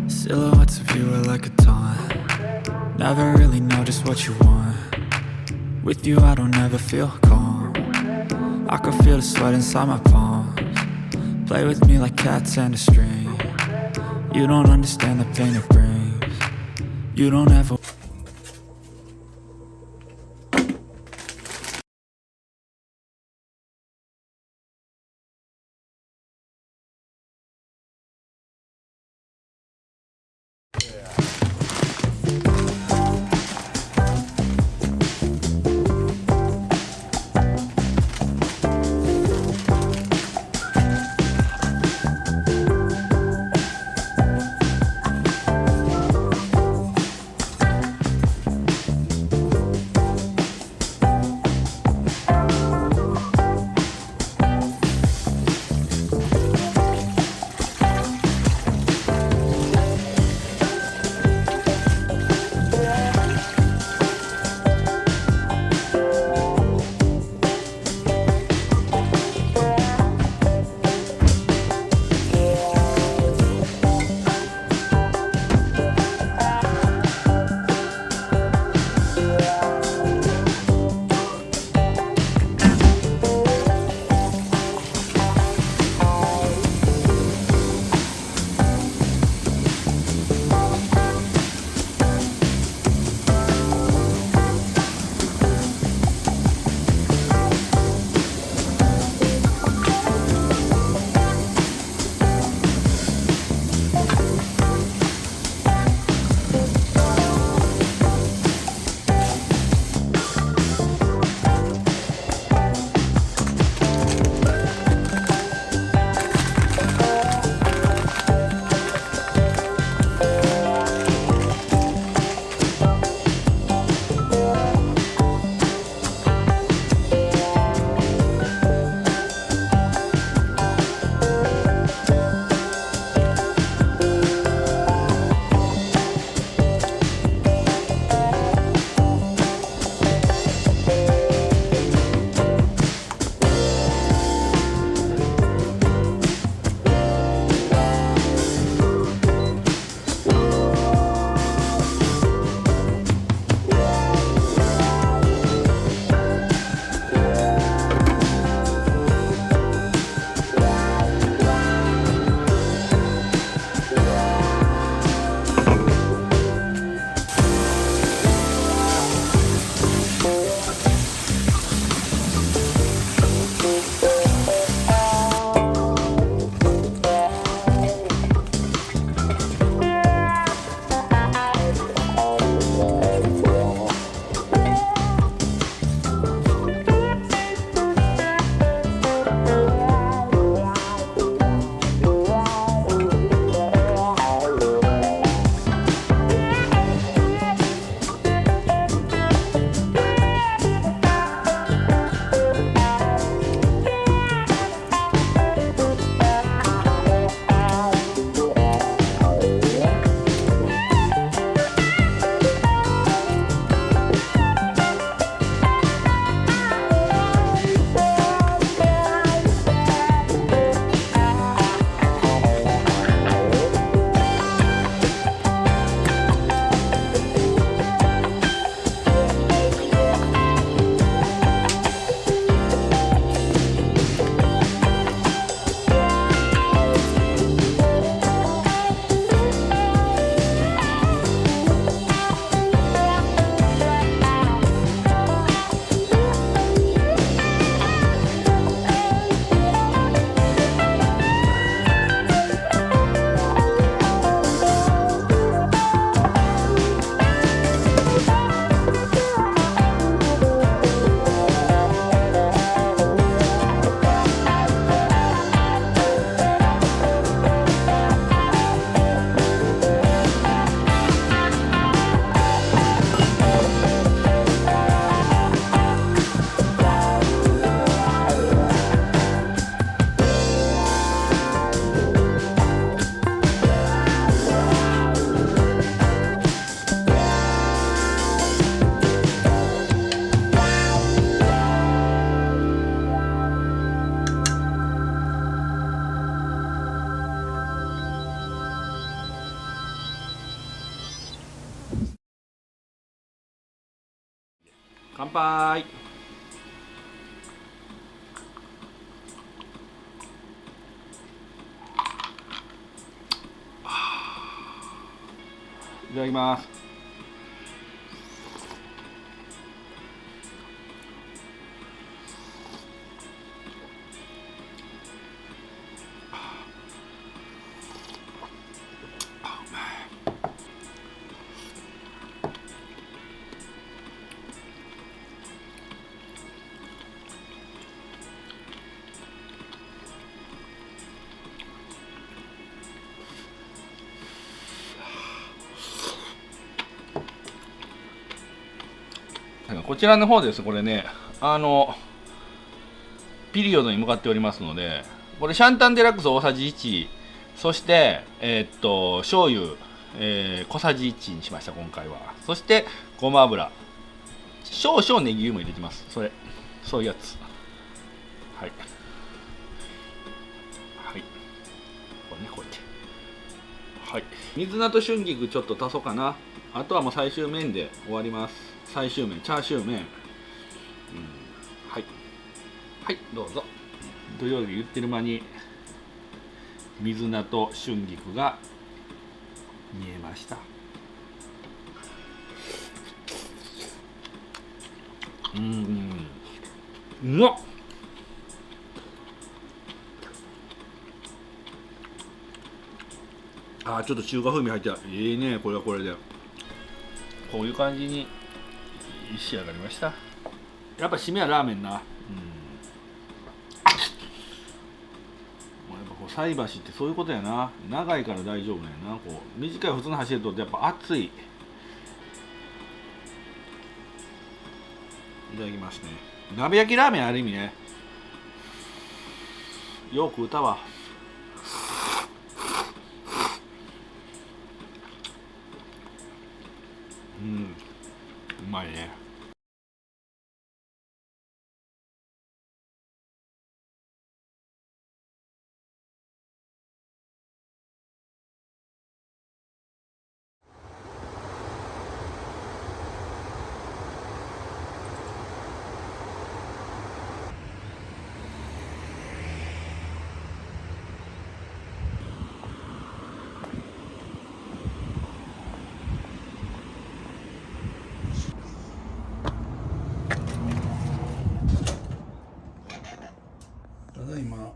Silhouettes of you are like a taunt. Never really know just what you want. With you I don't ever feel calm. I can feel the sweat inside my palms. Play with me like cats and a string. You don't understand the pain it brings. You don't ever 乾杯。いただきます。こちらの方です。これね、ピリオドに向かっておりますので、これシャンタンデラックス大さじ1、そして醤油、小さじ1にしました今回は。そしてごま油、少々ネギ油も入れてます。そういうやつ。はいはい、これね、こうやって、はい、水菜と春菊ちょっと足そうかな。あとはもう最終麺で終わります。最終麺、チャーシュー麺、はいはい、どうぞ。土曜日言ってる間に水菜と春菊が見えました。うまっ。ちょっと中華風味入っていいね。これはこれでこういう感じに仕上がりました。やっぱ締めはラーメンな。やっぱこう菜箸ってそういうことやな。長いから大丈夫なんやな。こう短い普通の箸でとってやっぱ熱い。いただきますね。鍋焼きラーメンある意味ね、よく食うたわ。うまいね。ただいま。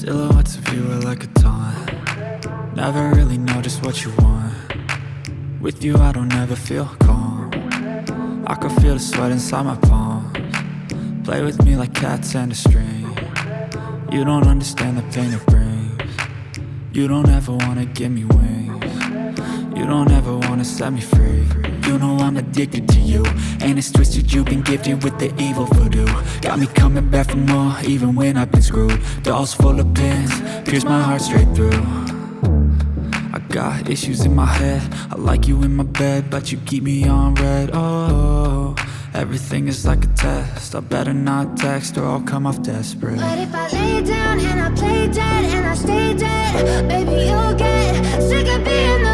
Silhouettes of you are like a taunt. Never really know just what you want. With you I don't ever feel calm. I can feel the sweat inside my palms. Play with me like cats and a string. You don't understand the pain it brings. You don't ever wanna give me wings. You don't ever wanna set me free. You know I'm addicted to you, and it's twisted, you've been gifted with the evil voodoo. Got me coming back for more, even when I've been screwed. Dolls full of pins, pierce my heart straight through. I got issues in my head, I like you in my bed, but you keep me on red. Oh, everything is like a test, I better not text or I'll come off desperate. But if I lay down and I play dead and I stay dead, baby you'll get sick of being the